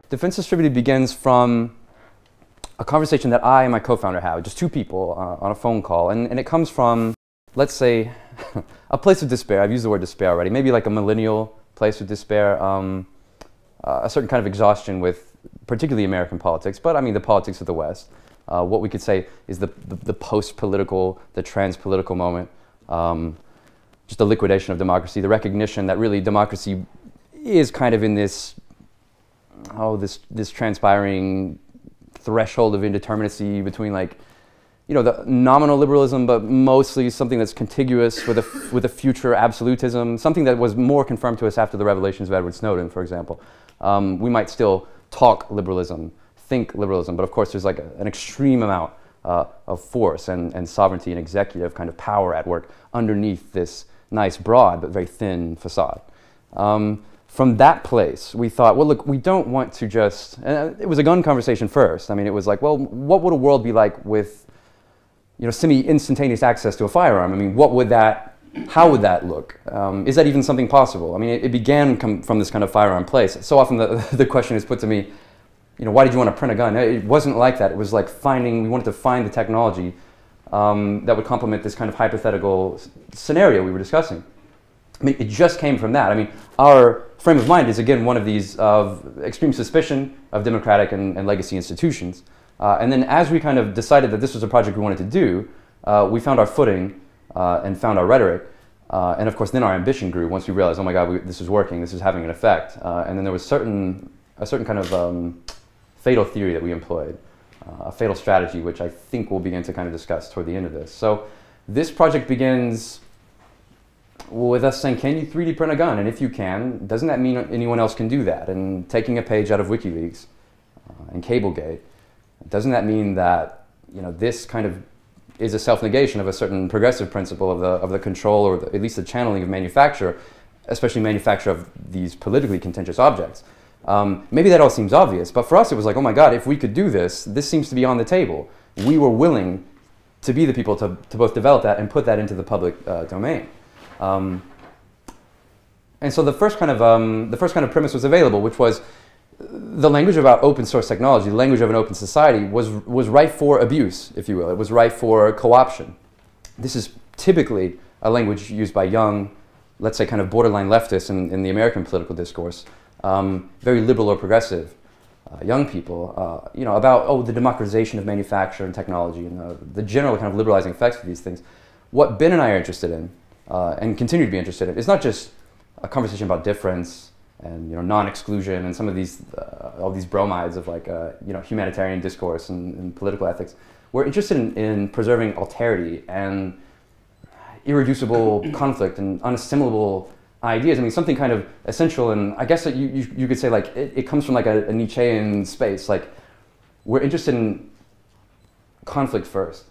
Defense Distributed begins from a conversation that I and my co-founder have, just two people on a phone call, and it comes from, let's say, a place of despair. I've used the word despair already. Maybe like a millennial place of despair, a certain kind of exhaustion with particularly American politics, but I mean the politics of the West. What we could say is the post-political, the trans-political moment, just the liquidation of democracy, the recognition that really democracy is kind of in this, this transpiring threshold of indeterminacy between, like, the nominal liberalism, but mostly something that's contiguous with a future absolutism, something that was more confirmed to us after the revelations of Edward Snowden, for example. We might still talk liberalism, think liberalism, but of course there's like an extreme amount of force and sovereignty and executive kind of power at work underneath this nice, broad, but very thin facade. From that place, we thought, well, look, we don't want to just, and it was a gun conversation first. I mean, it was like, well, what would a world be like with, semi-instantaneous access to a firearm? I mean, how would that look? Is that even something possible? I mean, it began from this kind of firearm place. So often the question is put to me, why did you want to print a gun? It wasn't like that. It was like we wanted to find the technology that would complement this kind of hypothetical scenario we were discussing. I mean, it just came from that. I mean, our frame of mind is, again, one of these of extreme suspicion of democratic and legacy institutions. And then as we kind of decided that this was a project we wanted to do, we found our footing and found our rhetoric. And of course, then our ambition grew once we realized, oh my God, this is working, this is having an effect. And then there was a certain kind of fatal theory that we employed, a fatal strategy, which I think we'll begin to kind of discuss toward the end of this. So this project begins with us saying, can you 3D print a gun? And if you can, doesn't that mean anyone else can do that? And taking a page out of WikiLeaks and Cablegate, doesn't that mean that this kind of is a self-negation of a certain progressive principle of the control, or at least the channeling of manufacture, especially manufacture of these politically contentious objects? Maybe that all seems obvious, but for us it was like, oh my God, if we could do this, this seems to be on the table. We were willing to be the people to both develop that and put that into the public domain. And so the first kind of premise was available, which was the language about open source technology, the language of an open society, was ripe for abuse, if you will. It was ripe for co-option. This is typically a language used by young, let's say kind of borderline leftists in the American political discourse, very liberal or progressive young people, about the democratization of manufacture and technology and the general kind of liberalizing effects of these things. What Ben and I are interested in, and continue to be interested in, is not just a conversation about difference and non-exclusion and some of these all these bromides of like humanitarian discourse and political ethics. We're interested in preserving alterity and irreducible conflict and unassimilable ideas. I mean, something kind of essential, and I guess that you could say like it comes from like a Nietzschean space. Like, we're interested in conflict first.